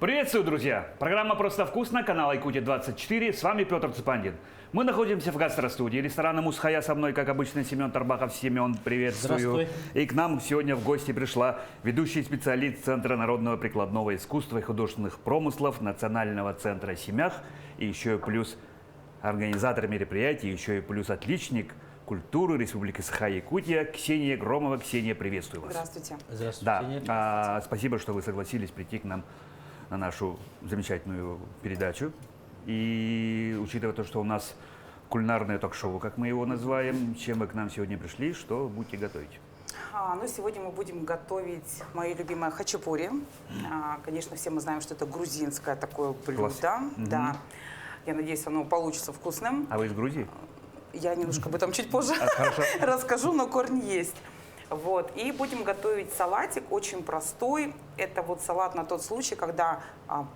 Приветствую, друзья! Программа «Просто вкусно», канал Якутия-24. С вами Петр Цепандин. Мы находимся в гастростудии ресторана «Мусхая». Со мной, как обычно, Семен Тарбахов. Семен, приветствую. Здравствуй. И к нам сегодня в гости пришла ведущий специалист Центра народного прикладного искусства и художественных промыслов Национального центра «Семях». И еще и плюс организатор мероприятий, еще и плюс отличник культуры Республики Саха-Якутия Ксения Громова. Ксения, приветствую вас. Здравствуйте. Здравствуйте. Да, спасибо, что вы согласились прийти к нам на нашу замечательную передачу. И учитывая то, что у нас кулинарное ток-шоу, как мы его называем, чем вы к нам сегодня пришли, что будете готовить? Сегодня мы будем готовить мое любимое хачапури. Конечно, все мы знаем, что это грузинское такое блюдо. Да. Я надеюсь, оно получится вкусным. А вы из Грузии? Я немножко об этом чуть позже расскажу, но корни есть. Вот. И будем готовить салатик, очень простой. Это вот салат на тот случай, когда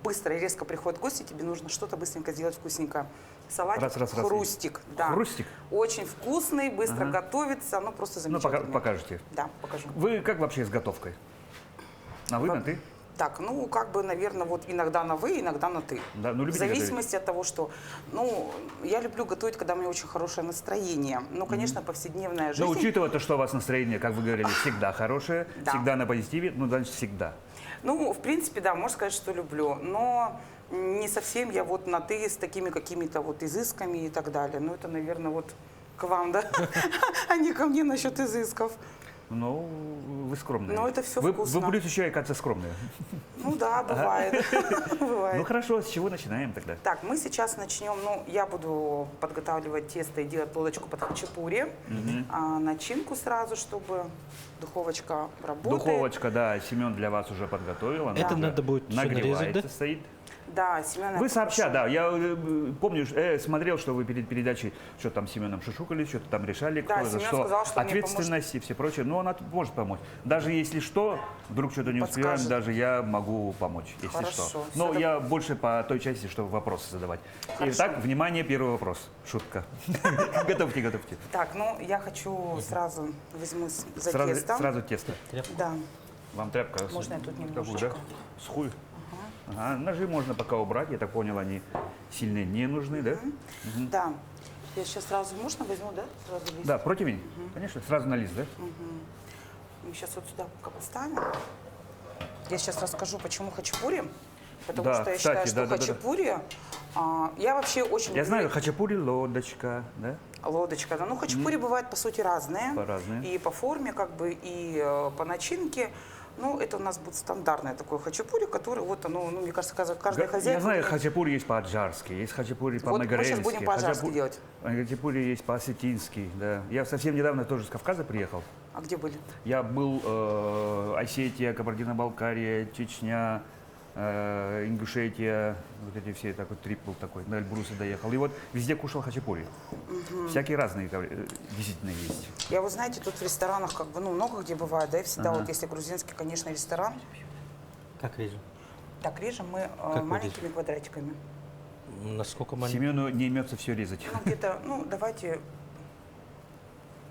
быстро и резко приходят гости, тебе нужно что-то быстренько сделать вкусненькое. Салатик хрустик. Да. Хрустик? Очень вкусный, быстро готовится, ну просто замечательно. Ну, покажете. Да, покажу. Вы как вообще с готовкой? На вы, на ты? Так, наверное, вот иногда на вы, иногда на ты. Да, ну, в зависимости от того, что... я люблю готовить, когда у меня очень хорошее настроение. Конечно, повседневная жизнь... Но учитывая то, что у вас настроение, как вы говорили, всегда хорошее, всегда на позитиве, значит, всегда. В принципе, да, можно сказать, что люблю. Но не совсем я вот на ты с такими какими-то вот изысками и так далее. Это, наверное, вот к вам, да? А не ко мне насчет изысков. Вы скромные. Но это все вкусно. Вы плюс еще и, кажется, скромные. Да, бывает. Ну хорошо, с чего начинаем тогда? Так, мы сейчас начнем, я буду подготавливать тесто и делать лодочку под хачапури. Начинку сразу, чтобы духовочка работает. Духовочка, да, Семен для вас уже подготовил. Она Это надо будет нагревается, стоит. Да, Семен. Вы сообща, да, я помню, смотрел, что вы перед передачей что-то там с Семеном шушукали, что-то там решали, да, кто за что, сказал, что ответственность и все прочее. Но она может помочь. Даже если что, вдруг что-то не успеваем, даже я могу помочь, если Хорошо, что. Но я больше по той части, чтобы вопросы задавать. Итак, внимание, первый вопрос. Шутка. Готовьте. Так, я хочу сразу возьму за тесто. Сразу тесто. Да. Вам тряпка? Можно я тут немножечко? Сухую? Ага, ножи можно пока убрать, я так понял, они сильно не нужны, да? Да. Я сейчас сразу, можно возьму, да? Сразу лист? Да, противень, конечно, сразу на лист, да? Мы сейчас вот сюда пока поставим. Я сейчас расскажу, почему хачапури. Потому Да, что я кстати, считаю, что хачапури... Я вообще очень Я знаю, хачапури лодочка, да? Лодочка, да. Хачапури бывают, по сути, разные. Разные. И по форме, и по начинке. Это у нас будет стандартное такое хачапури, которое, мне кажется, каждая хозяйка... Я знаю, хачапури есть по-аджарски, есть хачапури по-магорельски. Мы сейчас будем по-аджарски делать. Хачапури есть по-осетински, да. Я совсем недавно тоже с Кавказа приехал. А где были? Я был Осетия, Кабардино-Балкария, Чечня, Ингушетия, вот эти все, такой трип был такой, на Эльбрусы доехал. И вот везде кушал хачапури. Всякие разные действительно есть. Я, вы знаете, тут в ресторанах много где бывает, да, и всегда если грузинский, конечно, ресторан. Как режем? Так, режем мы маленькими квадратиками. Насколько маленькими? Семену не имется все резать. Где-то, давайте,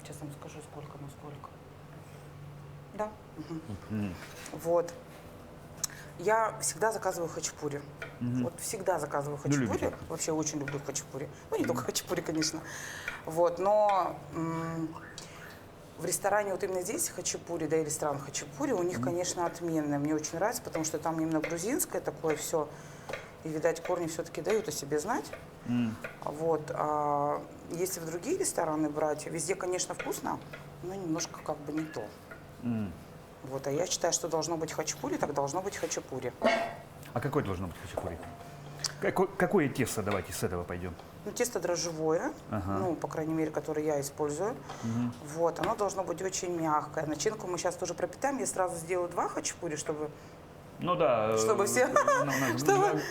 сейчас вам скажу, сколько. Да. Вот. Я всегда заказываю хачапури. Вот всегда заказываю хачапури. Вообще очень люблю хачапури. Не только хачапури, конечно. Вот, но в ресторане вот именно здесь хачапури, да, и ресторан хачапури, у них, конечно, отменное. Мне очень нравится, потому что там именно грузинское такое все. И, видать, корни все-таки дают о себе знать. Вот. А если в другие рестораны брать, везде, конечно, вкусно, но немножко не то. Вот, а я считаю, что должно быть хачапури, так должно быть хачапури. А какое должно быть хачапури? Какое тесто? Давайте с этого пойдем. Тесто дрожжевое, по крайней мере, которое я использую. Вот, оно должно быть очень мягкое. Начинку мы сейчас тоже пропитаем. Я сразу сделаю 2 хачапури, чтобы... Чтобы все...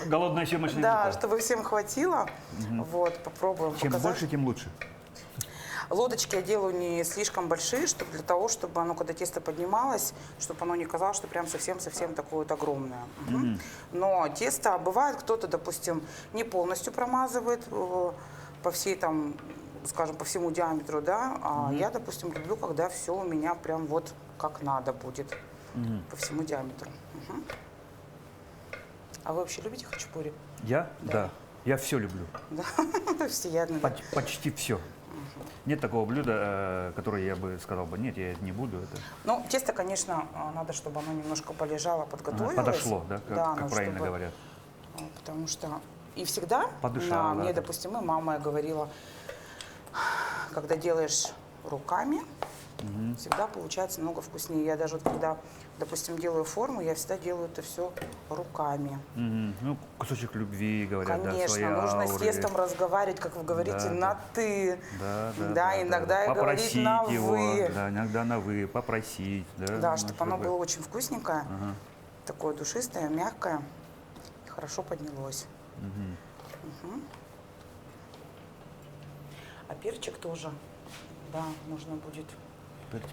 Голодная съемочная. Да, чтобы всем хватило. Вот, попробуем Чем показать. больше, тем лучше. Лодочки я делаю не слишком большие, для того, чтобы оно, когда тесто поднималось, чтобы оно не казалось, что прям совсем-совсем такое вот огромное. Но тесто, бывает, кто-то, допустим, не полностью промазывает по всей там, скажем, по всему диаметру, да, а я, допустим, люблю, когда все у меня прям вот как надо будет по всему диаметру. А вы вообще любите хачапури? Я? Да. Да. Я все люблю. Да, всеядно. Да. Почти все. Нет такого блюда, которое я бы сказал бы, нет, я это не буду. Это... Ну, тесто, конечно, надо, чтобы оно немножко полежало, подготовилось. Подошло, да, Да, как ну, правильно чтобы- говорят. Потому что и всегда Подышала, мне, да. допустим, и мама говорила, когда делаешь руками, всегда получается много вкуснее. Я даже вот когда, допустим, делаю форму, я всегда делаю это все руками. Мгм. Ну, кусочек любви, говорят, да, Конечно, своей нужно с ауры. тестом разговаривать, как вы говорите, Да, на «ты». Да, Да, иногда и говорить попросить на его, «вы». да, иногда на «вы», попросить. Да, Да, ну, чтобы оно было очень вкусненькое, Ага. такое душистое, мягкое и хорошо поднялось. Мгм. Мгм. А перчик тоже, да, нужно будет.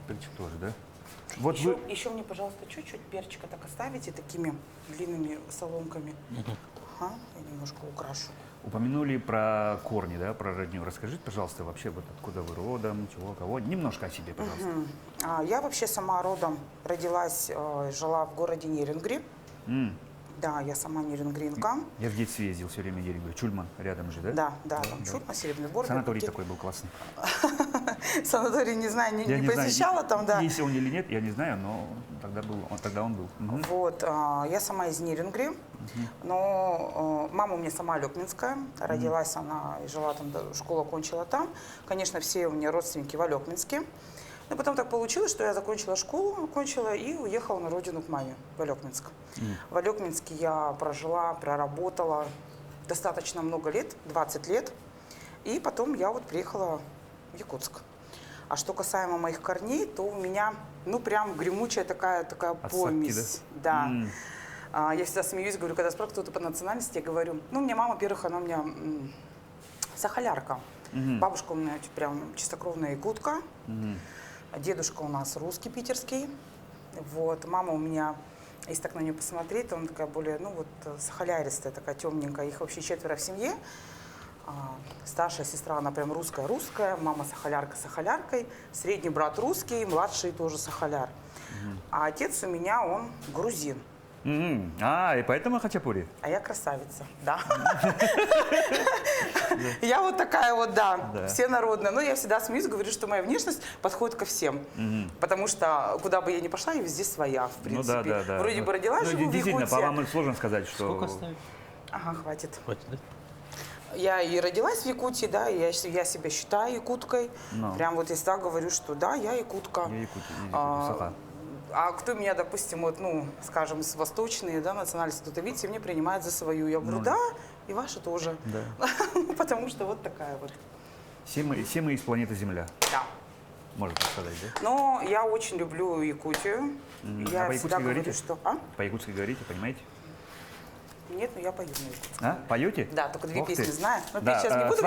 Перчик тоже, да? Вот еще, вы... еще мне, пожалуйста, чуть-чуть перчика так оставите такими длинными соломками. Ага, я немножко украшу. Упомянули про корни, да, про родню. Расскажите, пожалуйста, вообще вот откуда вы родом, чего, кого. Немножко о себе, пожалуйста. Я вообще сама родом родилась, жила в городе Нерюнгри. М, Да, я сама нерюнгринка. Я в детстве ездил все время в Ереван. Чульман рядом же, да? Да, там Чурма, Серебряный Бор. Санаторий такой был классный. Санаторий, не знаю, не Я не знаю, посещала там, да. Есть он или нет, я не знаю, но тогда он был. Мгм. Вот, я сама из Нерюнгри, но мама у меня сама Алекминская, родилась она и жила там, школу окончила там. Конечно, все у меня родственники в Алекминске. Но потом так получилось, что я закончила школу, окончила и уехала на родину к маме, в Алекминск. В Алекминске я проработала достаточно много лет, 20 лет. И потом я вот приехала в Якутск. А что касаемо моих корней, то у меня, ну, прям гремучая такая помесь. Да. М. Я всегда смеюсь, говорю, когда спрашивают, кто ты по национальности, я говорю, ну, у меня мама, во-первых, она у меня сахалярка. Бабушка у меня прям чистокровная якутка. Дедушка у нас русский, питерский. Вот. Мама у меня, если так на нее посмотреть, то она такая более, ну, вот, сахаляристая, такая темненькая. Их вообще 4 в семье. Старшая сестра, она прям русская, мама сахалярка сахаляркой, средний брат русский, младший тоже сахаляр. А отец у меня, он грузин. Мгм. И поэтому хачапури? А я красавица, да. Я вот такая вот, да, Да. всенародная. Но я всегда смеюсь, говорю, что моя внешность подходит ко всем. Потому что куда бы я ни пошла, я везде своя, в Ну принципе. да, да, да. Вроде бы родилась, Ну, живу в действительно, по Якутии. вам сложно сказать, что... Сколько оставить? Ага, хватит. Хватит, да? Я и родилась в Якутии, да, и я себя считаю якуткой. Ну. Прям вот я всегда говорю, что да, я якутка. Я якут, А, Саха. А кто меня, допустим, вот, ну, скажем, с восточные, да, национальности, кто-то, видите, меня принимает за свою. Я говорю, Ну, да, и ваша тоже. Да. Потому что вот такая вот. Все мы из планеты Земля, Да. можно так сказать, да? Но я очень люблю Якутию. Я А по-якутски всегда говорю, говорите? что... По-якутски говорите, понимаете? Нет, ну я пою на якутском. Поете? Да, только 2 Ух песни ты. знаю. Но Да, петь сейчас не буду.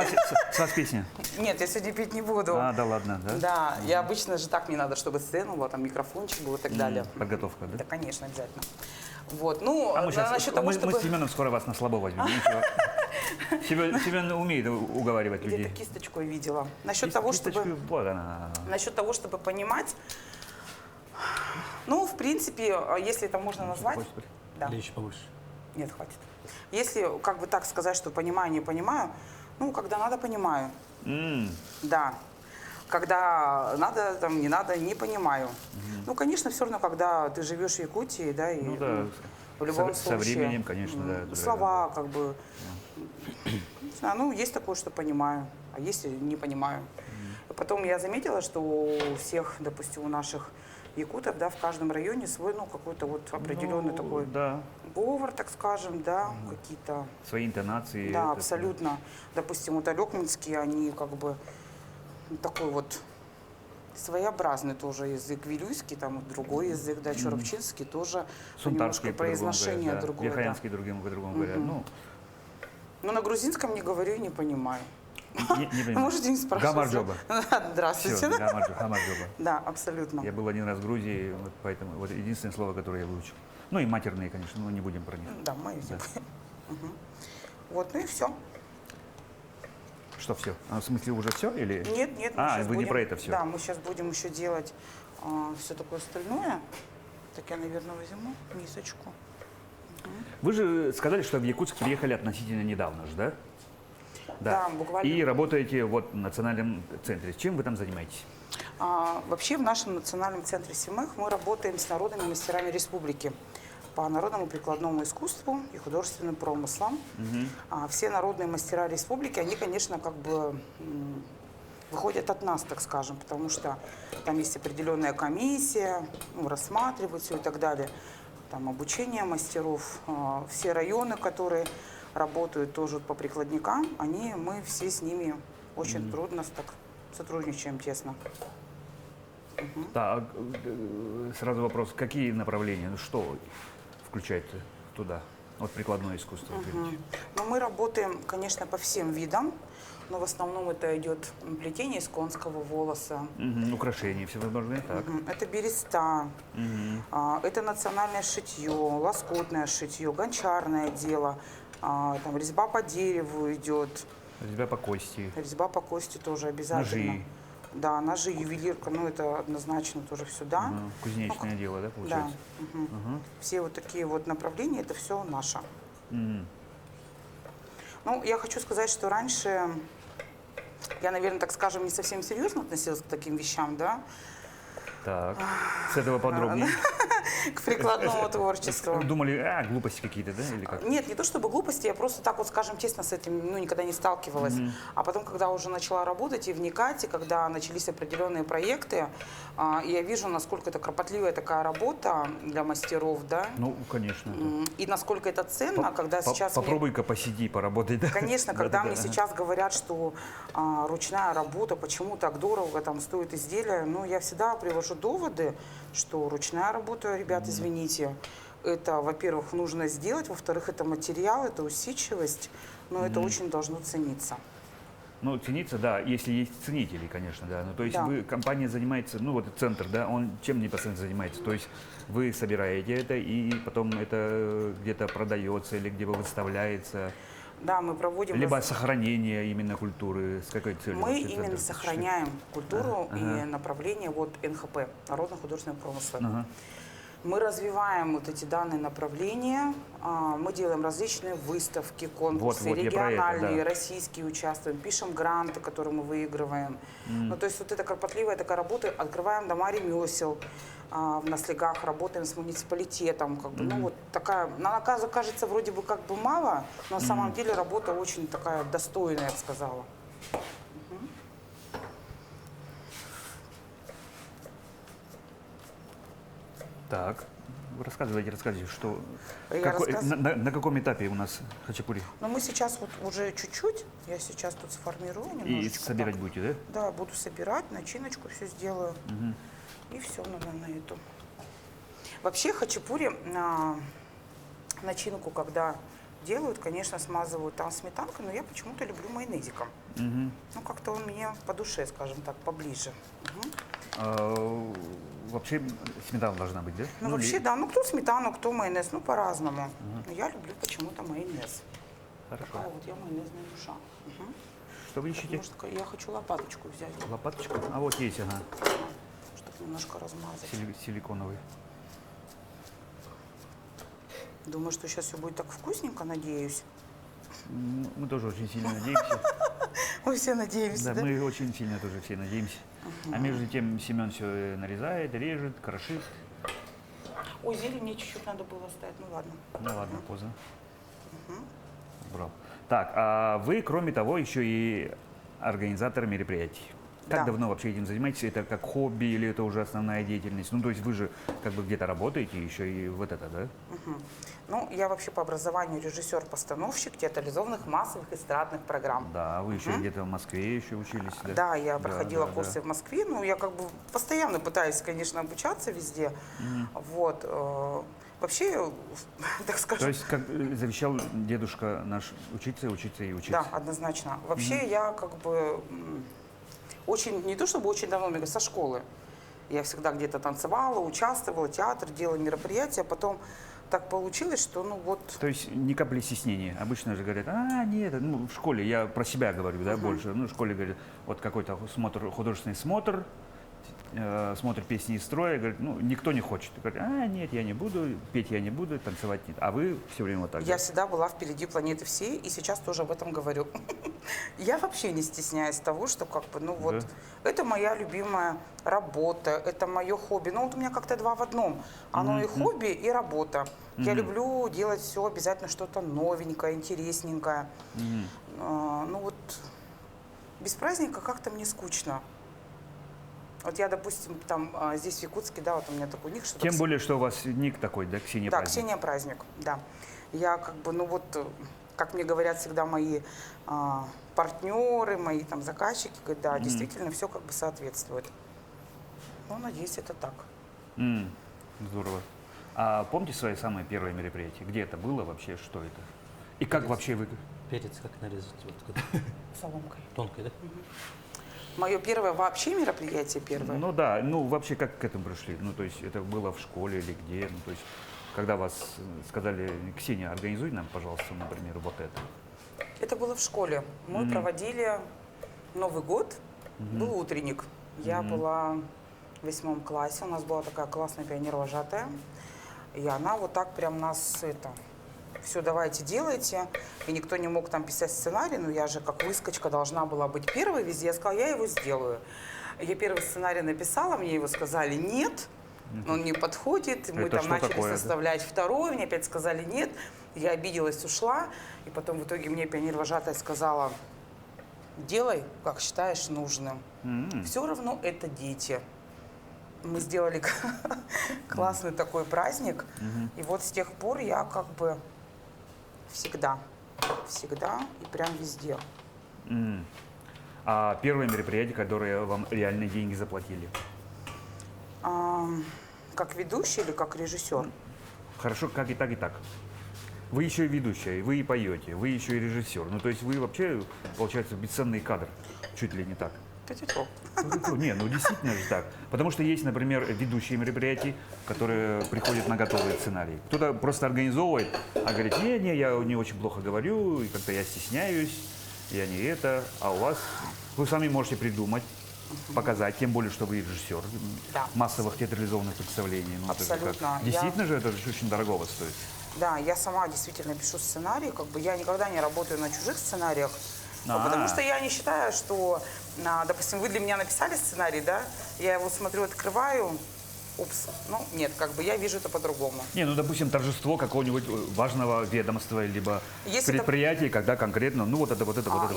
С вас песня. Нет, я сегодня петь не буду. Да ладно, да? Да, я обычно же так, мне надо, чтобы сцена была, там микрофончик был и так далее. Подготовка, да? Да, конечно, обязательно. Вот, ну, Мы, сейчас, насчет того, мы чтобы... с Семеном скоро вас на слабо возьмем. Ничего. Семен умеет уговаривать людей. Где-то кисточку я видела. Насчет того, Кисточку, чтобы... вот она. Насчет того, чтобы понимать, ну, в принципе, если это можно назвать... Больше? Да. Или еще побольше? Нет, хватит. Если как бы так сказать, что понимаю, не понимаю, ну, когда надо, понимаю. Да. Когда надо, там, не надо, не понимаю. Ну, конечно, все равно, когда ты живешь в Якутии, да, и Ну да, в любом со случае. временем, конечно, да. это Слова, как бы. Не знаю, ну, есть такое, что понимаю, а есть и не понимаю. И потом я заметила, что у всех, допустим, у наших якутов, да, в каждом районе свой, ну, какой-то вот определенный такой Да, говор, так скажем, да, какие-то, свои интонации. да, это- абсолютно. Допустим, вот алекминские, они как бы такой вот своеобразный тоже язык, вилюйский, там вот другой язык, да, чурапчинский тоже немножко Сунтарский произношение по-другому говорят, да. другое. Да. Верхоянский по-другому говорят. Ну, Ну, на грузинском не говорю и не понимаю. не понимаю. Можете не спрашивать. Гамарджоба. Здравствуйте. Все, да? гамарджоба. Да, абсолютно. Я был один раз в Грузии, вот поэтому вот единственное слово, которое я выучил. Ну и матерные, конечно, но не будем про них. Да, мы Да. Мгм. Вот, ну и все. Что все? В смысле уже все или? Нет, нет. мы щас вы не будем- про это все. Да, мы сейчас будем еще делать все такое остальное. Так я, наверное, возьму мисочку. Вы же сказали, что в Якутск приехали относительно недавно же, да? Да, буквально. И работаете вот в национальном центре. Чем вы там занимаетесь? Вообще в нашем национальном центре СИМЭХ мы работаем с народными мастерами республики по народному прикладному искусству и художественным промыслам. Все народные мастера республики, они, конечно, как бы выходят от нас, так скажем, потому что там есть определенная комиссия, рассматривать все и так далее. Там обучение мастеров, все районы, которые работают тоже по прикладникам, мы все с ними очень трудно так сотрудничаем тесно. Так, сразу вопрос, какие направления, что включает туда? Вот прикладное искусство. Но мы работаем, конечно, по всем видам, но в основном это идет плетение из конского волоса. Украшения всевозможные, так. Это береста, это национальное шитье, лоскутное шитье, гончарное дело, там резьба по дереву идет. Резьба по кости. Резьба по кости тоже обязательно. Ножи. Да, ножи, ювелирка, это однозначно тоже сюда. Кузнечное дело, да, получается? Да. Все вот такие вот направления, это все наше. Я хочу сказать, что раньше я, наверное, так скажем, не совсем серьезно относилась к таким вещам, да? Так, с этого подробнее. К прикладному творчеству. Думали, глупости какие-то, да, или как? Нет, не то чтобы глупости, я просто так вот, скажем честно, с этим никогда не сталкивалась. А потом, когда уже начала работать и вникать, и когда начались определенные проекты, я вижу, насколько это кропотливая такая работа для мастеров, да? Ну, конечно. И насколько это ценно, когда сейчас... Попробуй-ка посиди, поработай, да? Конечно, когда мне сейчас говорят, что ручная работа, почему так дорого там стоит изделие, я всегда привожу доводы, что ручная работа, ребят, извините, это, во-первых, нужно сделать, во-вторых, это материал, это усидчивость, но это очень должно цениться. Ну, цениться, да, если есть ценители, конечно, да. Ну, то есть компания занимается, центр, да, он чем непосредственно занимается? То есть вы собираете это, и потом это где-то продается или где-то выставляется? Да, мы проводим... Либо сохранение именно культуры, с какой целью? Мы именно сохраняем культуру и направление НХП, народно-художественного промысла. Мы развиваем вот эти данные направления, мы делаем различные выставки, конкурсы, региональные, российские участвуем, пишем гранты, которые мы выигрываем. То есть вот эта кропотливая такая работа, открываем дома ремесел в Наслегах, работаем с муниципалитетом. Такая, она кажется вроде бы как бы мало, но на самом деле работа очень такая достойная, я бы сказала. Так, рассказывайте, что... Я на каком этапе у нас хачапури? Мы сейчас вот уже чуть-чуть, я сейчас тут сформирую немножечко. И собирать будете, да? Да, буду собирать, начиночку все сделаю. И все на эту. Вообще хачапури начинку, когда делают, конечно, смазывают там сметанкой, но я почему-то люблю майонезиком. Как-то он мне по душе, скажем так, поближе. Вообще сметана должна быть, да? Вообще, да. Кто сметану, кто майонез, по-разному. Но я люблю почему-то майонез. Хорошо. Такая вот я майонезная душа. Что вы ищете? Может, я хочу лопаточку взять. Лопаточку? А вот есть, Чтобы немножко размазать. Силиконовый. Думаю, что сейчас все будет так вкусненько, надеюсь. Мы тоже очень сильно надеемся. Мы все надеемся, да? Мы очень сильно тоже все надеемся. А между тем Семен все нарезает, режет, крошит. Ой, зелень мне чуть-чуть надо было оставить, ладно. Ладно, поздно. Брал. Так, а вы, кроме того, еще и организатор мероприятий. Как давно вообще этим занимаетесь? Это как хобби или это уже основная деятельность? То есть вы же как бы где-то работаете еще и вот это, да? Я вообще по образованию режиссер-постановщик театрализованных массовых эстрадных программ. Да, вы еще где-то в Москве еще учились, да? Да, я проходила курсы в Москве, я как бы постоянно пытаюсь, конечно, обучаться везде. Вообще, так скажем... То есть, как завещал дедушка наш, учиться, учиться и учиться? Да, однозначно. Вообще, я как бы очень, не то чтобы очень давно, мне кажется, со школы. Я всегда где-то танцевала, участвовала, театр, делала мероприятия, потом так получилось, что То есть ни капли стеснения. Обычно же говорят, нет, в школе, я про себя говорю, да, больше. В школе говорят, вот какой-то художественный смотр, смотрит песни из строя, говорит, ну, никто не хочет. Говорит, нет, я не буду, петь я не буду, танцевать нет. А вы все время вот так. Я всегда была впереди планеты всей, и сейчас тоже об этом говорю. Я вообще не стесняюсь того, что как бы, ну вот, это моя любимая работа, это мое хобби. Ну вот у меня как-то два в одном. Оно и хобби, и работа. Я люблю делать все обязательно что-то новенькое, интересненькое. Ну вот, без праздника как-то мне скучно. Вот я, допустим, там здесь в Якутске, да, вот у меня такой ник, что... Тем более, что у вас ник такой, да, Ксения Да, Праздник. Ксения Праздник, да. Я как бы, ну вот, как мне говорят всегда мои партнеры, мои там заказчики, говорят, да, действительно, все как бы соответствует. Ну, надеюсь, это так. Здорово. А помните свои самые первые мероприятия? Где это было вообще, что это? И как вообще вы... Перец как нарезать? Вот, когда Соломкой. тонкой, да? Мое первое вообще мероприятие первое. Ну да, ну вообще как к этому пришли? Ну то есть это было в школе или где? Ну то есть когда вас сказали, Ксения, организуй нам, пожалуйста, например, вот это. Это было в школе. Мы проводили Новый год, был утренник. Я была в 8 классе, у нас была такая классная пионер-вожатая. И она вот так прям нас все давайте делайте. И никто не мог там писать сценарий, но я же как выскочка должна была быть первой везде. Я сказала, я его сделаю. Я первый сценарий написала, мне его сказали нет, он не подходит. Мы Это там что начали такое, да? составлять второй, мне опять сказали нет. Я обиделась, ушла. И потом в итоге мне пионер-вожатая сказала, делай, как считаешь нужным. Все равно это дети. Мы сделали классный такой праздник. И вот с тех пор я как бы всегда и прям везде. А первое мероприятие, которое вам реальные деньги заплатили? Как ведущий или как режиссер? Хорошо, как и так, и так. Вы еще и ведущая, вы и поете, вы еще и режиссер. Ну, то есть вы вообще, получается, бесценный кадр. Чуть ли не так. Не, ну действительно же так. Потому что есть, например, ведущие мероприятий, которые приходят на готовый сценарий. Кто-то просто организовывает, а говорит, не, я не очень плохо говорю, и как-то я стесняюсь, я не это. А у вас, вы сами можете придумать, показать, тем более, что вы режиссер Да. массовых театрализованных представлений. Ну, это же как- Абсолютно. Действительно же, это же очень дорогого стоит. Да, я сама действительно пишу сценарий, как бы я никогда не работаю на чужих сценариях, потому что я не считаю, что, допустим, вы для меня написали сценарий, да, я его смотрю, открываю, упс, ну нет, как бы я вижу это по-другому. Не, ну, допустим, торжество какого-нибудь важного ведомства, либо Если предприятия, когда конкретно, ну, вот это.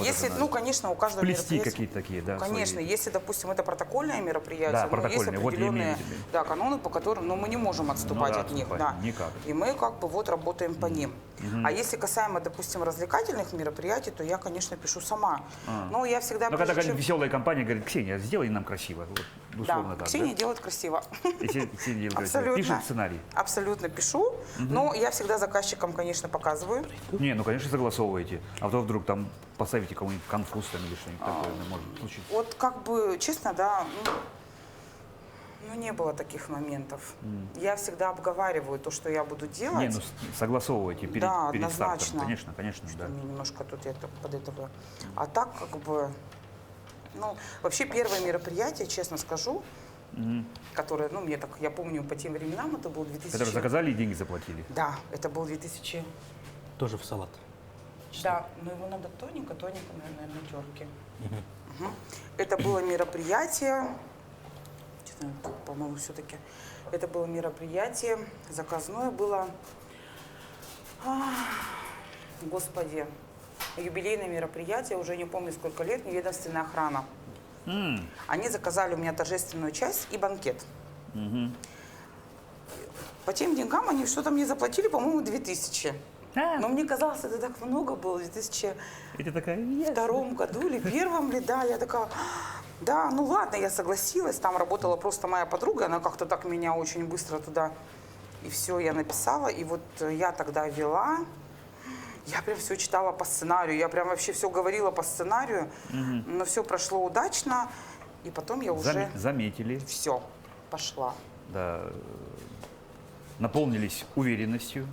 Если, надо. ну, конечно, у каждого Плести мероприятия... какие-то такие, да. Конечно, свои. если, допустим, это протокольное мероприятие, Да, есть протокольное, вот я определенные имею в виду. да, каноны, по которым мы не можем отступать да, от них. отступать Да. никак. И мы как бы вот работаем по ним. А если касаемо, допустим, развлекательных мероприятий, то я, конечно, пишу сама. Но я всегда... Ну, когда прежде чем- веселая компания говорит, Ксения, сделай нам красиво. Вот, условно Да, так, Ксения да? делает красиво. И Ксения делает красиво. Абсолютно. Пишет сценарий. Абсолютно пишу, но я всегда заказчикам, конечно, показываю. Не, ну, конечно, согласовываете. А то вдруг там поставите кому-нибудь конфуз там или что-нибудь такое, ну, может случиться. Вот как бы, честно, да, ну, не было таких моментов. Я всегда обговариваю то, что я буду делать. Не, ну, согласовывайте перед, Да, перед стартом. однозначно. Конечно, Что да. мне немножко тут это под этого. А так как бы, ну, вообще первое мероприятие, честно скажу, которое, ну, мне так, я помню, по тем временам это был 2000... Которые заказали и деньги заплатили. Да, это был 2000... Тоже в салат. Да, но его надо тоненько, наверное, на терке. Это было мероприятие, честно, по-моему, все-таки, это было мероприятие, заказное было, господи, юбилейное мероприятие, уже не помню сколько лет, неведомственная охрана. Они заказали у меня торжественную часть и банкет. По тем деньгам они что-то мне заплатили, по-моему, 2000. Но мне казалось, это так много было в 2002 И ты такая, yes. году или первом ли, да, я такая, да, ну ладно, я согласилась, там работала просто моя подруга, она как-то так меня очень быстро туда, и все, я написала, и вот я тогда вела, я прям все читала по сценарию, я прям вообще все говорила по сценарию, но все прошло удачно, и потом я уже Заметили, все, пошла. да, наполнились уверенностью,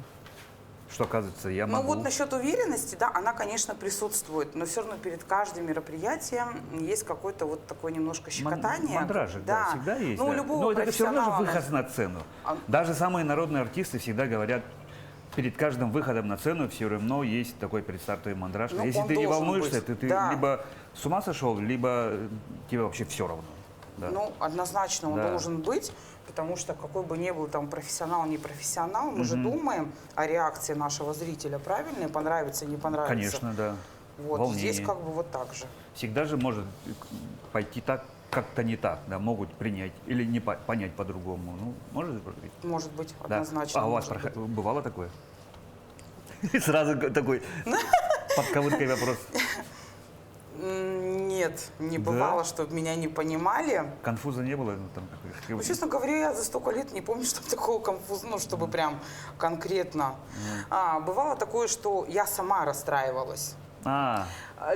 что, оказывается, я Ну могу. вот насчет уверенности, да, она, конечно, присутствует, но все равно перед каждым мероприятием есть какое-то вот такое немножко щекотание. Мандражик, да, всегда есть. Ну, у да. любого Но это все равно же профессионала. выход на сцену. А- Даже самые народные артисты всегда говорят, перед каждым выходом на сцену все равно есть такой предстартовый мандраж. Ну, Если он ты не должен волнуешься, быть, ты да. либо с ума сошел, либо тебе вообще все равно. Да. Ну, однозначно он Да. должен быть, потому что какой бы ни был там профессионал, не профессионал, мы же думаем о реакции нашего зрителя, правильно? И понравится, не понравится. Конечно, да. Вот Волнение. здесь как бы вот так же. Всегда же может пойти так, как-то не так, да, могут принять или не понять по-другому. Ну, может быть. Может быть, Да. однозначно. А у вас может быть. бывало такое? Сразу такой подковыркой вопрос. Нет, не Да? бывало, чтобы меня не понимали. Конфуза не было? Ну, там, Ну, честно говоря, я за столько лет не помню, чтобы такого конфуза, ну, чтобы прям конкретно. Бывало такое, что я сама расстраивалась.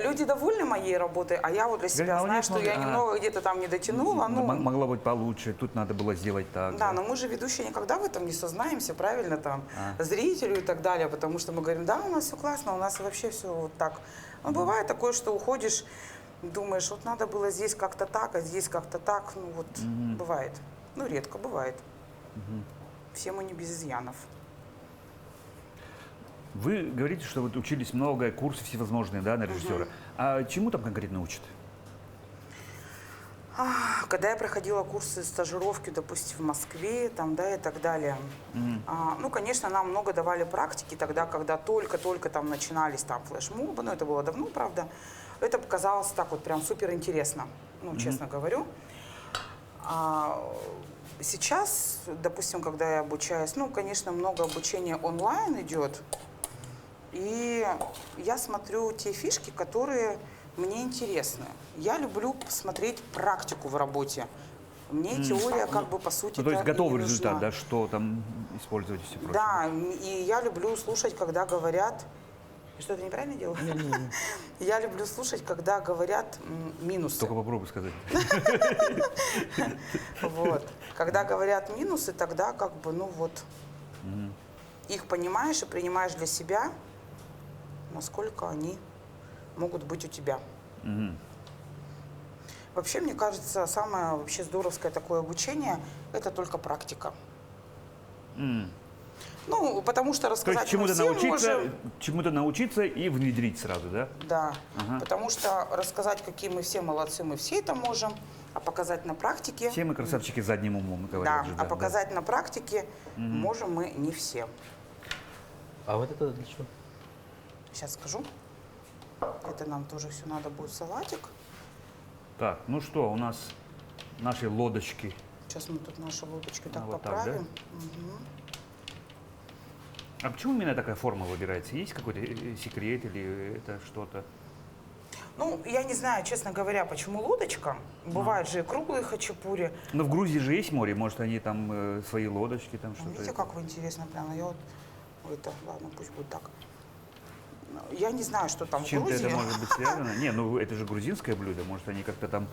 Люди довольны моей работой, а я вот для себя а у знаю, них что я немного где-то там не дотянула. Ну, Могло быть получше, тут надо было сделать так. да, но мы же ведущие никогда в этом не сознаемся, правильно, там, зрителю и так далее, потому что мы говорим, да, у нас все классно, у нас вообще все вот так. Но бывает такое, что уходишь, думаешь, вот надо было здесь как-то так, а здесь как-то так, ну вот, бывает. Ну, редко бывает. Все мы не без изъянов. Вы говорите, что вот учились много, курсы всевозможные, да, на режиссера. А чему там конкретно учат? Когда я проходила курсы стажировки, допустим, в Москве, там, да, и так далее, ну, конечно, нам много давали практики тогда, когда только-только там начинались там флешмобы, но это было давно, правда. Это показалось так вот прям супер интересно, ну, честно говорю. Сейчас, допустим, когда я обучаюсь, ну, конечно, много обучения онлайн идет, и я смотрю те фишки, которые мне интересны. Я люблю посмотреть практику в работе. Мне теория, как бы, по сути, Ну, то есть и не готовый нужна. результат, да, что там использовать и все прочее. Да, и я люблю слушать, когда говорят... Что-то неправильно делаю? Я люблю слушать, когда говорят минусы. Только попробуй сказать. Вот. Когда говорят минусы, тогда как бы, ну вот, их понимаешь и принимаешь для себя, насколько они могут быть у тебя. Вообще, мне кажется, самое вообще здоровское такое обучение – это только практика. Ну, потому что То есть рассказать мы все можем. чему-то научиться и внедрить сразу, да? Да, потому что рассказать, какие мы все молодцы, мы все это можем, а показать на практике… Все мы красавчики задним умом, Да, говорят же. а показать на практике можем мы не все. А вот это для чего? Сейчас скажу. Это нам тоже все надо будет салатик. Так, ну что, у нас наши лодочки. Сейчас мы тут наши лодочки так вот так, поправим. А почему именно такая форма выбирается? Есть какой-то секрет или это что-то? Ну, я не знаю, честно говоря, почему лодочка. Бывают же и круглые хачапури. Но в Грузии же есть море, может они там свои лодочки, там что-то. Видите, как вы интересно прямо. Я вот это, ладно, пусть будет так. Я не знаю, что там С в чем-то Грузии. это может быть связано? Не, ну это же грузинское блюдо, может они как-то там...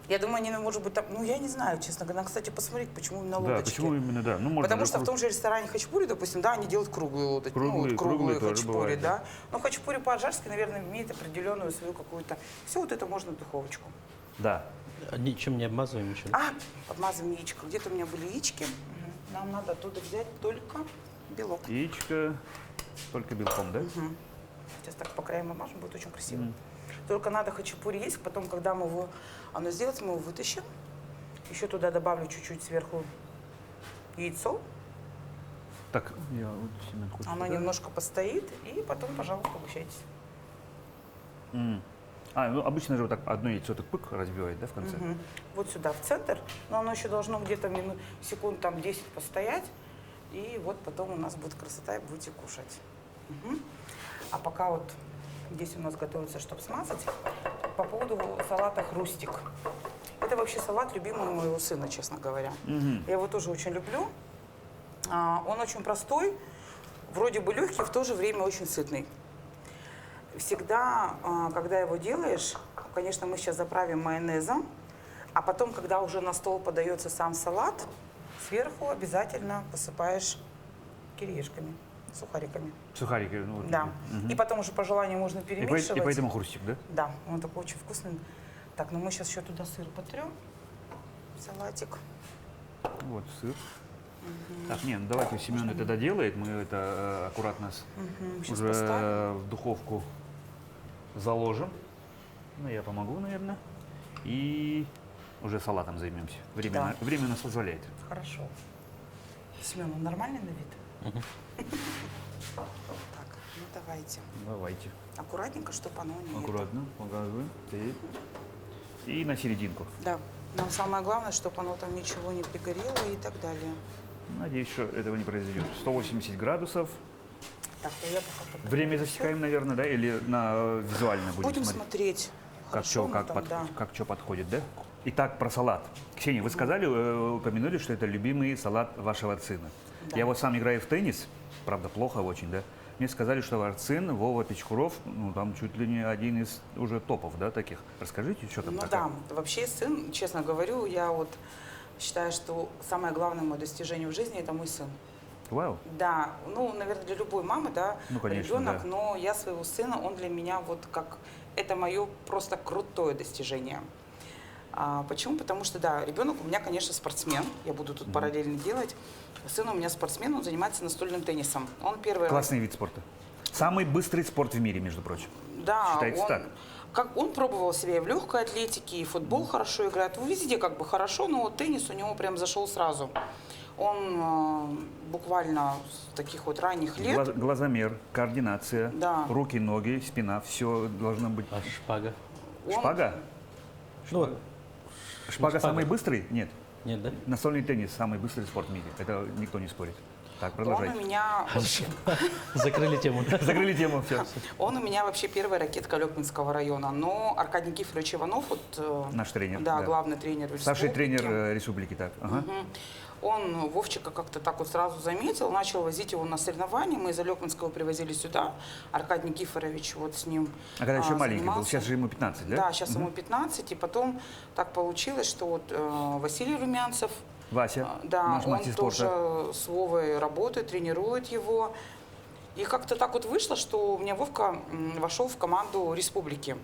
Я думаю, они, может быть, там, ну, я не знаю, честно говоря. Надо, кстати, посмотреть, почему именно Да, лодочки. почему именно, да. Ну, можно Потому же что в том же ресторане хачапури, допустим, да, они делают круглые лодочки. Круглые, ну, вот круглые тоже хачапури, бывают, да. Но хачапури по-аджарски, наверное, имеет определенную свою какую-то... Все вот это можно в духовочку. Да. А ничем не обмазываем еще? Подмазываем яичко. Где-то у меня были яички. Нам надо оттуда взять только белок. Яичко только белком, да? Сейчас так по краям обмажем, будет очень красиво. Только надо хачапури есть, потом, когда мы его, оно сделается, мы его вытащим. Еще туда добавлю чуть-чуть сверху яйцо. Так, я вот семенку Оно сюда. немножко постоит, и потом, пожалуйста, угощайтесь. Ну обычно же вот так одно яйцо так пык разбивает, да, в конце? Вот сюда, в центр. Но оно еще должно где-то секунд там 10 постоять. И вот потом у нас будет красота, и будете кушать. А пока вот здесь у нас готовится, чтобы смазать, по поводу салата «Хрустик». Это вообще салат любимый моего сына, честно говоря. Я его тоже очень люблю. Он очень простой, вроде бы легкий, в то же время очень сытный. Всегда, когда его делаешь, конечно, мы сейчас заправим майонезом, а потом, когда уже на стол подается сам салат, сверху обязательно посыпаешь кириешками. сухариками. Сухарики. Ну, вот. Да. И потом уже по желанию можно И перемешивать. поэтому хрустик, да? Да, он такой очень вкусный. Так, ну мы сейчас еще туда сыр потрем. Салатик. Вот сыр. Так, нет, ну давайте Семен это доделает. Мы это аккуратно Сейчас уже поставим. в духовку заложим. Ну, я помогу, наверное. И уже салатом займемся. Время нас позволяет. Хорошо. Семен, он нормальный на вид? Так, ну давайте. Давайте. Аккуратненько, чтобы оно не... Аккуратно, показываем. И на серединку. Да. Нам самое главное, чтобы оно там ничего не пригорело и так далее. Надеюсь, что этого не произойдет. 180 градусов. Так, я пока подпрыгну. Время засекаем, наверное, да? Или на визуально будем, Будем смотреть? смотреть. Как Хорошо что мы там, да. подходит, да? Итак, про салат. Ксения, вы сказали, упомянули, что это любимый салат вашего сына. Да. Я вот сам играю в теннис, правда, плохо очень, да? Мне сказали, что ваш сын, Вова Печкуров, ну, там чуть ли не один из уже топов, да, таких. Расскажите, что там Ну такое? да, вообще сын, честно говорю, я вот считаю, что самое главное мое достижение в жизни – это мой сын. Вау. Да, ну, наверное, для любой мамы, да, Ну, конечно, ребенок, да. но я своего сына, он для меня вот как, это мое просто крутое достижение. Почему? Потому что, да, ребенок у меня, конечно, спортсмен, я буду тут параллельно делать. Сын у меня спортсмен, он занимается настольным теннисом. Он первый раз... Классный вид спорта. Самый быстрый спорт в мире, между прочим. Да, Считается он, так. как он пробовал себя и в легкой атлетике, и футбол хорошо играет. Везде как бы хорошо, но вот теннис у него прям зашел сразу. Он буквально с таких вот ранних лет. Глазомер, координация, Да. руки, ноги, спина, все должно быть. А шпага? он- Шпага? Ну, Шпага шпага. самый быстрый? Нет. нет, да? Настольный теннис самый быстрый спорт в мире. Это никто не спорит. Так, Он продолжайте. у меня вообще, Закрыли тему. Закрыли тему, все. он у меня вообще первая ракетка Лёкминского района. Но Аркадий Никифорович Иванов, вот, Наш тренер. да, главный тренер Старший республики. тренер республики, так. Ага. Он Вовчика как-то так вот сразу заметил, начал возить его на соревнования. Мы из Алёкминского привозили сюда. Аркадий Никифорович вот с ним А когда еще маленький был, занимался. сейчас же ему 15, да? Да, сейчас ему 15. И потом так получилось, что вот Василий Румянцев, Вася, да, наш он мастер спорта. тоже с Вовой работает, тренирует его. И как-то так вот вышло, что у меня Вовка вошел в команду республики.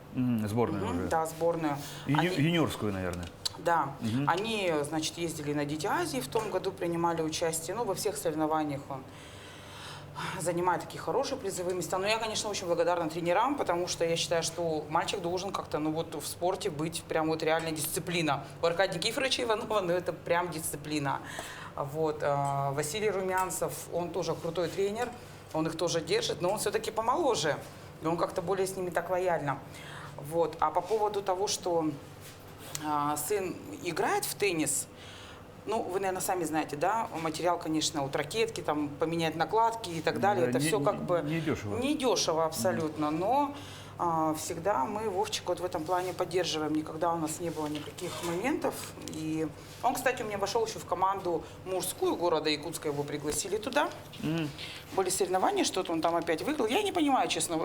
Сборную уже. Да, сборную. Они- Юниорскую, наверное. Да, они, значит, ездили на Дити Азии в том году, принимали участие, ну, во всех соревнованиях он занимает такие хорошие призовые места. Но я, конечно, очень благодарна тренерам, потому что я считаю, что мальчик должен как-то, ну, вот в спорте быть прям вот реальная дисциплина. У Аркадия Никифоровича Иванова, ну, это прям дисциплина. Вот, Василий Румянцев, он тоже крутой тренер, он их тоже держит, но он все-таки помоложе, и он как-то более с ними так лояльно. Вот, а по поводу того, что сын играет в теннис, ну, вы, наверное, сами знаете, да, материал, конечно, от ракетки, там, поменять накладки и так далее, Да, это все как бы... недешево. Недешево абсолютно, но всегда мы Вовчика вот в этом плане поддерживаем, никогда у нас не было никаких моментов. И он, кстати, у меня вошел еще в команду мужскую города Якутска, его пригласили туда. Были соревнования, что-то он там опять выиграл. Я не понимаю, честно,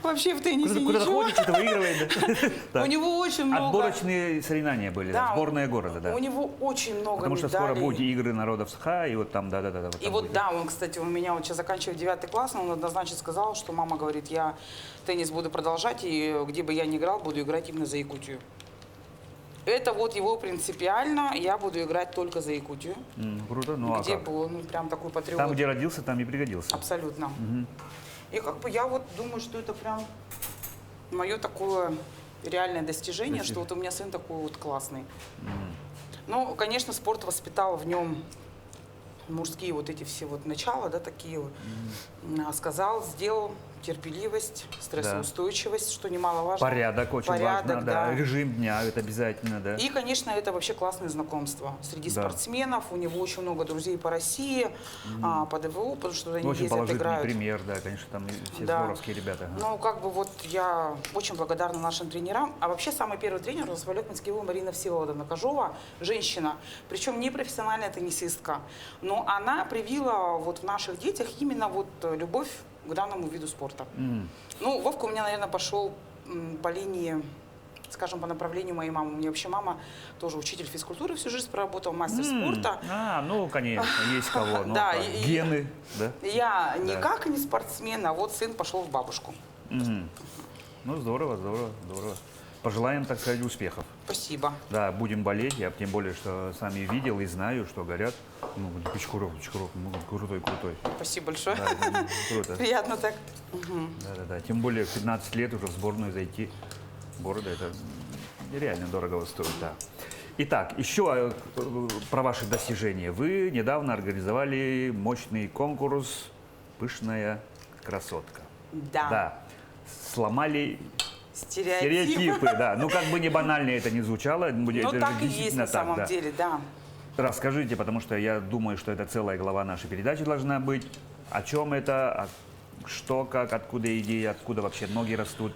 вообще в теннисе Куда-то ничего. ходит, что-то выигрывает. да? У него очень много... Отборочные соревнования были, да, Да, сборная города, да. У него очень много Потому что медалей. скоро будут игры народов СХА, и вот там, да-да-да. Вот И там вот будет. да, он, кстати, у меня вот сейчас заканчивает 9 класс, но он однозначно сказал, что мама говорит, я теннис буду продолжать, и где бы я ни играл, буду играть именно за Якутию. Это вот его принципиально, я буду играть только за Якутию. Круто, ну а Где как? бы он, ну, прям такой патриот. Там, где родился, там и пригодился. Абсолютно. И как бы я вот думаю, что это прям мое такое реальное достижение, что вот у меня сын такой вот классный. Ну, конечно, спорт воспитал в нем мужские вот эти все вот начала, да, такие вот. Сказал, сделал, терпеливость, стрессоустойчивость, что немаловажно. Порядок очень важно, да. Режим дня, это обязательно, да. И, конечно, это вообще классные знакомства среди Да. спортсменов. У него очень много друзей по России, по ДВУ, потому что они Очень ездят, положительный играют. пример, да, конечно, там и все Да. здоровские ребята. ага. Ну, как бы вот я очень благодарна нашим тренерам. А вообще самый первый тренер у нас в Алёкминске был Марина Всеволодовна Кожова, женщина, причем не профессиональная теннисистка. Но она привила вот в наших детях именно вот любовь к данному виду спорта. Ну, Вовка у меня, наверное, пошел по линии скажем, по направлению моей мамы. У меня вообще мама тоже учитель физкультуры, всю жизнь проработала, мастер спорта. Ну, конечно, есть кого. Ну, Да, так, и- гены, да? Я никак не спортсмен, а вот сын пошел в бабушку. Ну, здорово, здорово, здорово. Пожелаем, так сказать, успехов. Спасибо. Да, будем болеть. Я тем более, что сами видел и знаю, что горят. Ну, Пичкуров, ну, крутой. Спасибо большое. Да, круто. Приятно так. Да. Тем более в 15 лет уже в сборную зайти города, это реально дорого стоит, да. Итак, еще про ваши достижения. Вы недавно организовали мощный конкурс «Пышная красотка». Да. Да. Сломали Стереотипы. стереотипы, да. Ну, как бы не банально это не звучало. Ну, это же так и есть действительно на самом да. деле, да. Расскажите, потому что я думаю, что это целая глава нашей передачи должна быть. О чем это, что, как, откуда идея, откуда вообще ноги растут.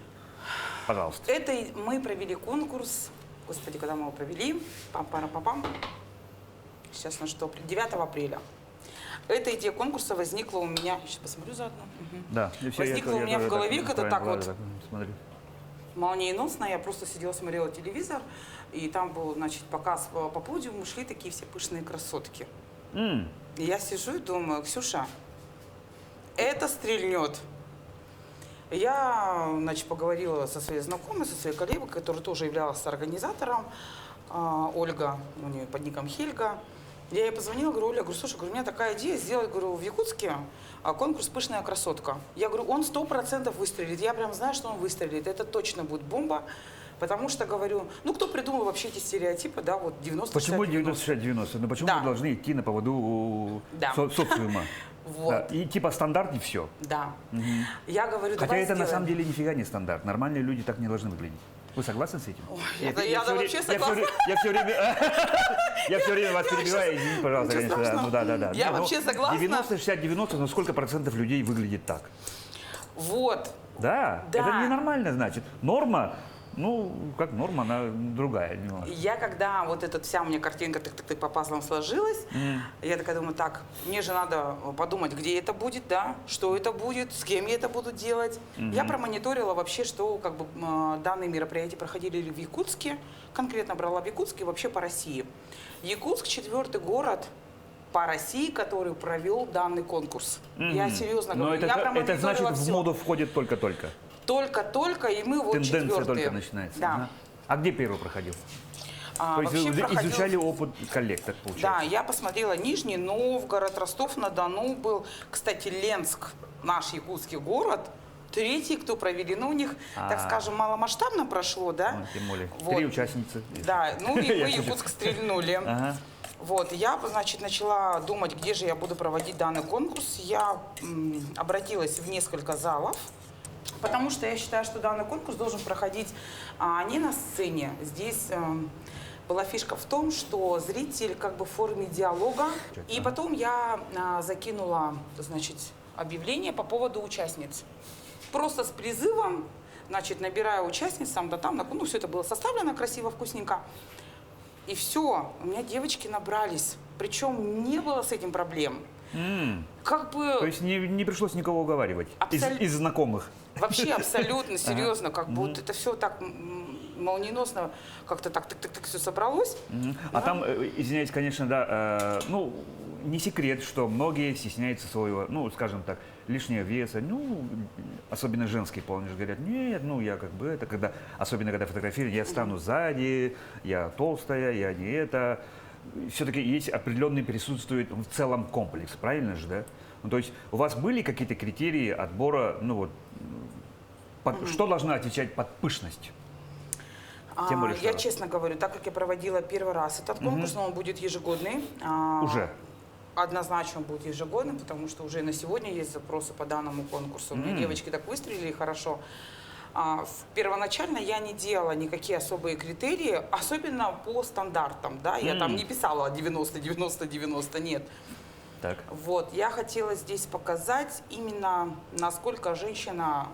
Пожалуйста. Это мы провели конкурс. Господи, когда мы его провели? Пам-парам-пам-пам. Сейчас на что? 9 апреля. Эта идея конкурса возникла у меня... Сейчас посмотрю заодно. Да. Возникло у меня в голове, когда так вот смотрю. молниеносно. Я просто сидела, смотрела телевизор, и там был, значит, показ по подиуму, шли такие все пышные красотки. И я сижу и думаю, Ксюша, это стрельнет. Я, значит, поговорила со своей знакомой, со своей коллегой, которая тоже являлась организатором, Ольга, у нее под ником Хельга. Я ей позвонила, говорю, Оля, говорю, слушай, говорю, у меня такая идея сделать, говорю, в Якутске конкурс «Пышная красотка». Я говорю, он 100% выстрелит. Я прям знаю, что он выстрелит. Это точно будет бомба. Потому что, говорю, ну, кто придумал вообще эти стереотипы, да, вот 90 Почему 60, 90-60-90? Ну, почему Да. мы должны идти на поводу у Да. социума? Вот. Да. И типа стандарт и все. Да. Я говорю, Хотя давай это на сделаем. самом деле нифига не стандарт. Нормальные люди так не должны выглядеть. Вы согласны с этим? я всё вообще я согласна. Я все время вас перебиваю, извините, пожалуйста, Ничего конечно. Да. страшного. Ну да. Я Ну, вообще согласна. 90-60-90, но сколько процентов людей выглядит так? Вот. Да, Да. это ненормально, значит. Норма, ну, как норма, она другая немножко. Я когда вот эта вся у меня картинка тык-тык-тык по пазлам сложилась, я такая думаю, так, мне же надо подумать, где это будет, да, что это будет, с кем я это буду делать. Я промониторила вообще, что как бы данные мероприятия проходили в Якутске, конкретно брала в Якутске, вообще по России. Якутск 4-й город по России, который провел данный конкурс. Я серьезно Но говорю, это, я это промониторила значит, в всё. моду входит только-только. Только-только, и мы вот Тенденция четвертые. только начинается. Да. Ага. А где первый проходил? То есть Вообще вы проходил- изучали опыт коллег, так Да, получается? я посмотрела Нижний Новгород, Ростов-на-Дону был. Кстати, Ленск, наш якутский город, третий, кто провели. Ну, у них, так скажем, маломасштабно прошло, да? Ну, тем более. Вот. 3 участницы. Да, ну и Я мы шучу. Якутск стрельнули. Ага. Вот, я, значит, начала думать, где же я буду проводить данный конкурс. Я обратилась в несколько залов, потому что я считаю, что данный конкурс должен проходить не на сцене. Здесь была фишка в том, что зритель как бы в форме диалога. И потом я закинула, значит, объявление по поводу участниц. Просто с призывом, значит, набираю участниц, там, да там, ну, все это было составлено красиво, вкусненько. И все, у меня девочки набрались. Причем не было с этим проблем. Как бы... То есть не пришлось никого уговаривать из знакомых? Вообще абсолютно серьезно, как бы вот это все так молниеносно, как-то так все собралось. А там, извиняюсь, конечно, да, ну, не секрет, что многие стесняются своего, ну, скажем так, лишнего веса, ну, особенно женский пол, они же говорят, нет, ну, я как бы это, когда, особенно когда фотографируют, я стану сзади, я толстая, я не это. Все-таки есть определенный присутствует в целом комплекс, правильно же, да? Ну, то есть у вас были какие-то критерии отбора, ну, вот, что должно отвечать под пышность? Тем более, Я что- честно говорю, так как я проводила первый раз этот конкурс, но он будет ежегодный. Уже? Однозначно он будет ежегодным, потому что уже на сегодня есть запросы по данному конкурсу. У меня девочки так выстрелили хорошо. Первоначально я не делала никакие особые критерии, особенно по стандартам, да, я там не писала 90, 90, 90, нет. Так. Вот, я хотела здесь показать именно, насколько женщина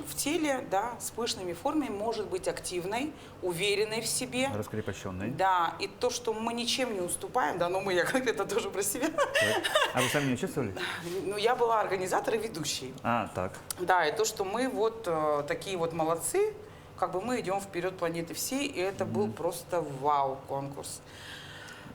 в теле, да, с пышными формами может быть активной, уверенной в себе. Раскрепощенный. Да, и то, что мы ничем не уступаем, да, но мы, я как-то тоже про себя. Так. А вы сами не участвовали? Ну, я была организатор и ведущей. А, так. Да, и то, что мы вот такие вот молодцы, как бы мы идем вперед планеты всей, и это был просто вау-конкурс.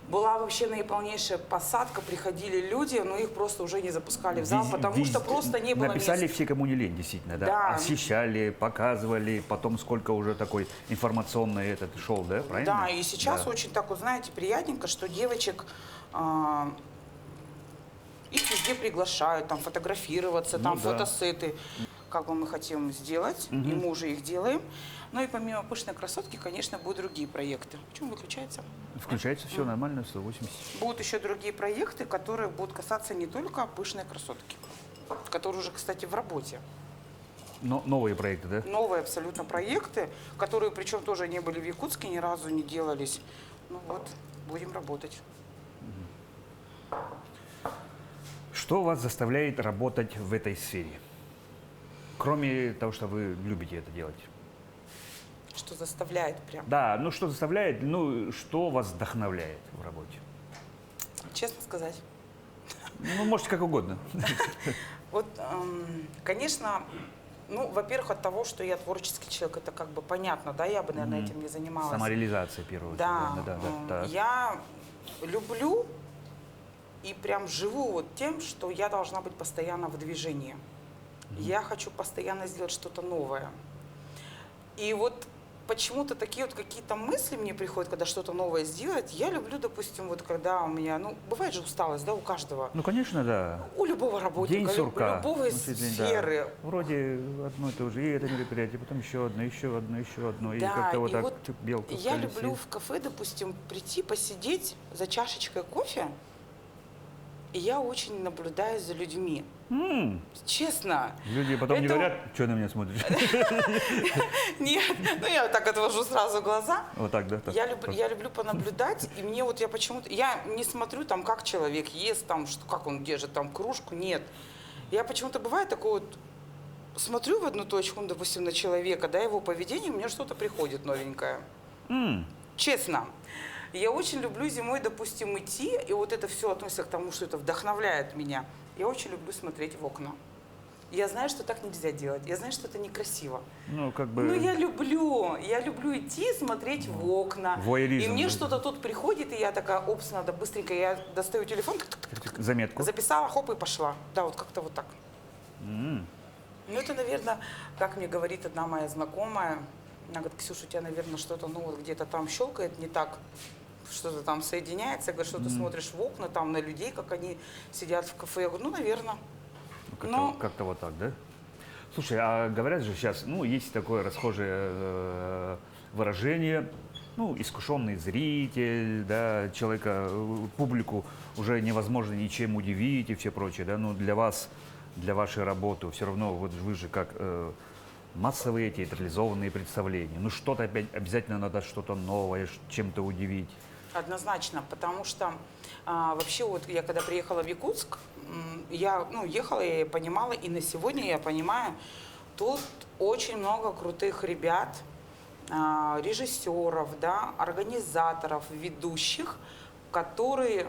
Была вообще наиполнейшая посадка, приходили люди, но их просто уже не запускали в зал, потому что просто не было Написали мест. все, кому не лень, действительно, да? Да. Освещали, показывали, потом сколько уже такой информационный этот шоу, да, правильно? Да, и сейчас Да. очень так вот, знаете, приятненько, что девочек их везде приглашают, там фотографироваться, Ну там да. фотосеты. Как бы мы хотим сделать, и мы уже их делаем. Ну и помимо «Пышной красотки», конечно, будут другие проекты. Почему выключается? Включается все нормально, 180. Будут еще другие проекты, которые будут касаться не только «Пышной красотки», которые уже, кстати, в работе. Но новые проекты, да? Новые абсолютно проекты, которые причем тоже не были в Якутске, ни разу не делались. Ну вот, будем работать. Что вас заставляет работать в этой сфере? Кроме того, что вы любите это делать. Что заставляет прям. Да, ну что заставляет, ну что вас вдохновляет в работе? Честно сказать. Ну, можете как угодно. Вот, конечно, ну, во-первых, от того, что я творческий человек, это как бы понятно, да, я бы, наверное, этим не занималась. Самореализация первого. Да, да. я люблю и прям живу вот тем, что я должна быть постоянно в движении. Я хочу постоянно сделать что-то новое. И вот почему-то такие вот какие-то мысли мне приходят, когда что-то новое сделать. Я люблю, допустим, вот когда у меня, ну, бывает же усталость, да, у каждого. Ну, конечно, да. У любого День работника, сурка. любого Ну, чуть ли не, да. сферы. Вроде одно и то же, и это мероприятие, потом еще одно, еще одно, еще одно. И Да, как-то вот и так вот белка в я колесе. люблю в кафе, допустим, прийти, посидеть за чашечкой кофе, и я очень наблюдаю за людьми. Честно. Люди потом не Это- говорят, что на меня смотришь. Нет, ну я так отвожу сразу глаза. Вот так, да? так. Я люблю понаблюдать, и мне вот я почему-то, я не смотрю там, как человек ест, там, что, как он держит там кружку, нет. Я почему-то бывает такое вот, смотрю в одну точку, ну, допустим, на человека, да, его поведение, у меня что-то приходит новенькое. Честно. Я очень люблю зимой, допустим, идти, и вот это все относится к тому, что это вдохновляет меня. Я очень люблю смотреть в окна. Я знаю, что так нельзя делать. Я знаю, что это некрасиво. Ну, как бы... Но я люблю идти, смотреть в окна. Воеризм, И мне да. что-то тут приходит, и я такая, опс, надо быстренько, я достаю телефон, Заметку. записала, хоп, и пошла. Да, вот как-то вот так. Ну, это, наверное, как мне говорит одна моя знакомая, она говорит, Ксюша, у тебя, наверное, что-то, ну, вот где-то там щелкает не так, что-то там соединяется. Я говорю, что ты смотришь в окна, там, на людей, как они сидят в кафе. Я говорю, ну, наверное. Ну, Как-то вот так, да? Слушай, а говорят же сейчас, ну, есть такое расхожее выражение, ну, искушенный зритель, да, человека, публику уже невозможно ничем удивить и все прочее, да, но для вас, для вашей работы все равно, вот вы же как массовые театрализованные представления, ну, что-то опять обязательно надо что-то новое, чем-то удивить. однозначно, потому что вообще вот я когда приехала в Якутск, я ехала, я понимала, и на сегодня я понимаю, тут очень много крутых ребят, режиссеров, да, организаторов, ведущих, которые,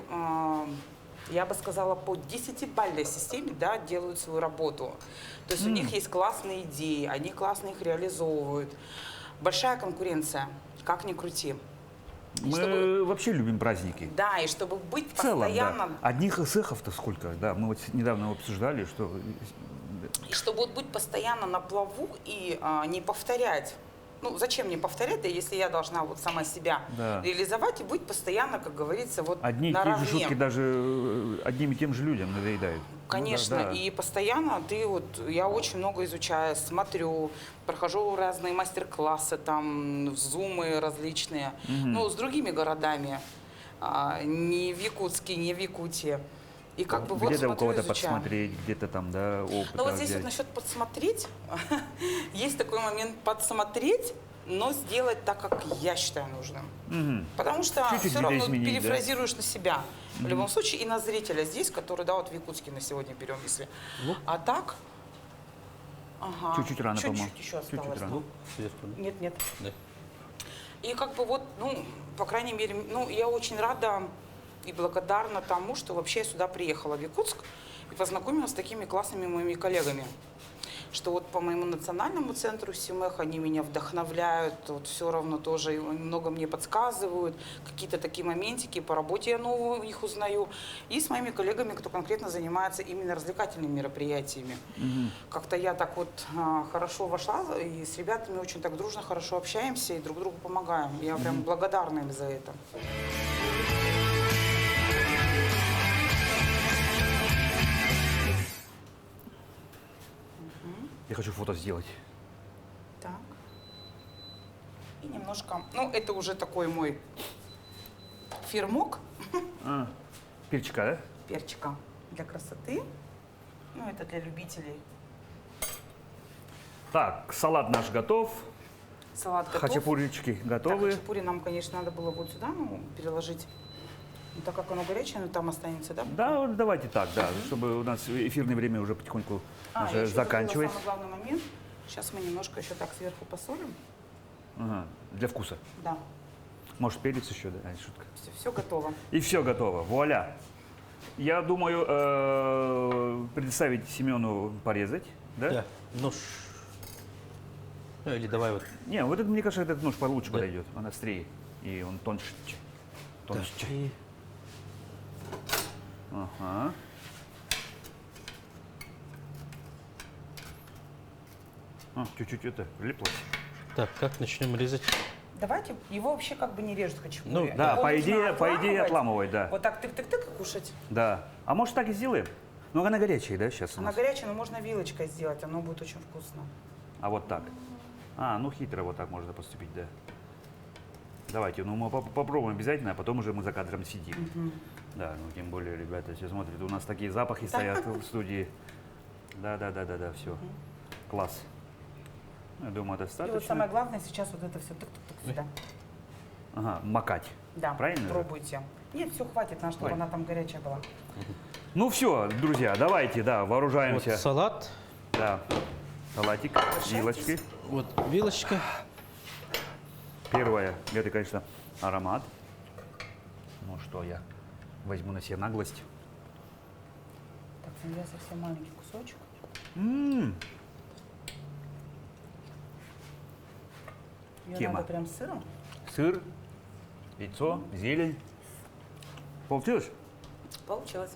я бы сказала, по 10-бальной системе, да, делают свою работу. То есть у них есть классные идеи, они классно их реализовывают. Большая конкуренция, как ни крути. Мы вообще любим праздники. Да, и чтобы быть В целом, постоянно, да. Одних эсэхов-то сколько, да, мы вот недавно обсуждали, что... и чтобы вот быть постоянно на плаву и не повторять. Ну, зачем мне повторять, да, если я должна вот сама себя Да. реализовать и быть постоянно, как говорится, вот Одни и те наравне. же шутки даже одним и тем же людям надоедают. Конечно, Ну да, да. и постоянно я очень много изучаю, смотрю, прохожу разные мастер-классы, там, зумы различные, ну, с другими городами, не в Якутске, не в Якутии. И как бы вот Где-то у смотрю, кого-то изучаю. подсмотреть, где-то там, да, опыт. Ну вот здесь вот насчет подсмотреть, есть такой момент подсмотреть, но сделать так, как я считаю нужным. Потому что Чуть-чуть все равно видоизменить, да. перефразируешь на себя. В любом случае и на зрителя здесь, который, да, вот в Якутске на сегодня берем, если. А так... Ага. Чуть-чуть рано, по-моему. Чуть-чуть еще Чуть-чуть осталось. рано. ну. Сверху, да? Нет, нет. Да. И как бы вот, ну, по крайней мере, ну, я очень рада и благодарна тому, что вообще я сюда приехала в Якутск и познакомилась с такими классными моими коллегами. что вот по моему национальному центру СИМЭХ они меня вдохновляют, вот все равно тоже много мне подсказывают, какие-то такие моментики, по работе я новую их узнаю. И с моими коллегами, кто конкретно занимается именно развлекательными мероприятиями. Как-то я так вот хорошо вошла, и с ребятами очень так дружно, хорошо общаемся и друг другу помогаем. Я прям благодарна им за это. Я хочу фото сделать. Так. И немножко, ну это уже такой мой фирмок Перчика, да? перчика для красоты. Ну это для любителей. Так, салат наш готов. Салат готов. Хачапурички Так, готовы. хачапури нам, конечно, надо было вот сюда переложить. Ну, так как оно горячее, оно там останется, да? Да, вот давайте так, да, чтобы у нас эфирное время уже потихоньку Я уже еще забыла заканчивается. самый главный момент. Сейчас мы немножко еще так сверху посолим. Ага, для вкуса. Да, Может, перец еще, да? А, шутка. все готово. И все готово. Вуаля. Я думаю, предоставить Семену порезать, да? Да. Нож. Ну, или давай вот. Не, вот это, мне кажется, этот нож получше Да. подойдет. Он острее. И он тоньше. Так, Тоньше. и Ага. Чуть-чуть это влиплось. так, как начнем резать? Давайте, его вообще как бы не режут хачапури. Ну, Да, Его по нужно идее отламывать, да. Вот так тык-тык-тык и кушать. Да. А может так и сделаем? Ну, она горячая, да, сейчас у Она нас? горячая, но можно вилочкой сделать, оно будет очень вкусно. А вот так. А, ну хитро вот так можно поступить, да. Давайте, ну мы попробуем обязательно, а потом уже мы за кадром сидим. Да, ну тем более, ребята, все смотрят, у нас такие запахи стоят в студии. Да, все. Класс. Я думаю, И достаточно. вот самое главное сейчас вот это все тык-тык-тык сюда. Ага, макать. Да, Правильно же? пробуйте. Нет, все хватит, на чтобы Ой. она там горячая была. Ну все, друзья, давайте, да, Вот вооружаемся. салат. Да. Салатик, вилочки. Вот вилочка. Первое, это, конечно, аромат. Ну что, я возьму на себя наглость. Так, я совсем маленький кусочек. Ее Тема. надо прям с сыром. Сыр, яйцо, зелень. Получилось? Получилось.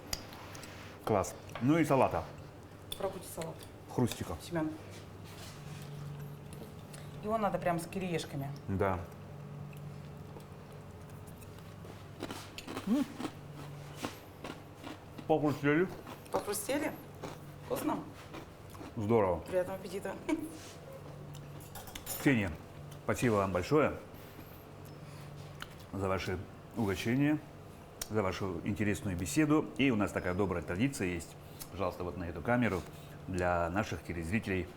Класс. Ну и салата. Пробуйте салат. Хрустика. Семен. Его надо прям с кириешками. Да. Похрустели. Похрустели? Вкусно? Здорово. Приятного аппетита. Ксения, спасибо вам большое за ваши угощения, за вашу интересную беседу. И у нас такая добрая традиция есть. Пожалуйста, вот на эту камеру для наших телезрителей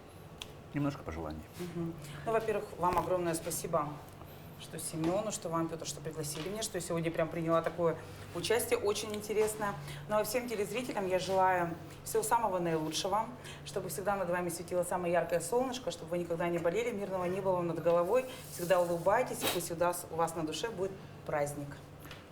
немножко пожеланий. Ну, во-первых, вам огромное спасибо, что Семену, что вам, Петр, что пригласили меня, что я сегодня прям приняла такое участие, очень интересное. Ну, а всем телезрителям я желаю всего самого наилучшего, чтобы всегда над вами светило самое яркое солнышко, чтобы вы никогда не болели, мирного неба вам над головой, всегда улыбайтесь, и пусть всегда у вас на душе будет праздник.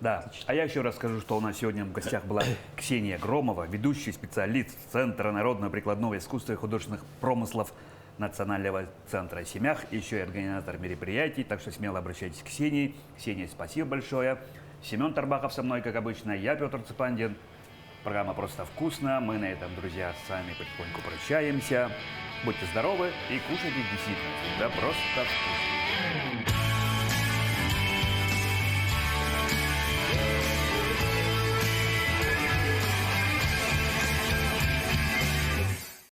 Да, а я еще раз скажу, что у нас сегодня в гостях была Ксения Громова, ведущий специалист Центра народного прикладного искусства и художественных промыслов Национального центра «Семях», еще и организатор мероприятий, так что смело обращайтесь к Ксении. Ксения, спасибо большое. Семен Тарбахов со мной, как обычно, я Петр Цепандин. Программа «Просто вкусно». Мы на этом, друзья, с вами потихоньку прощаемся. Будьте здоровы и кушайте действительно всегда просто вкусно.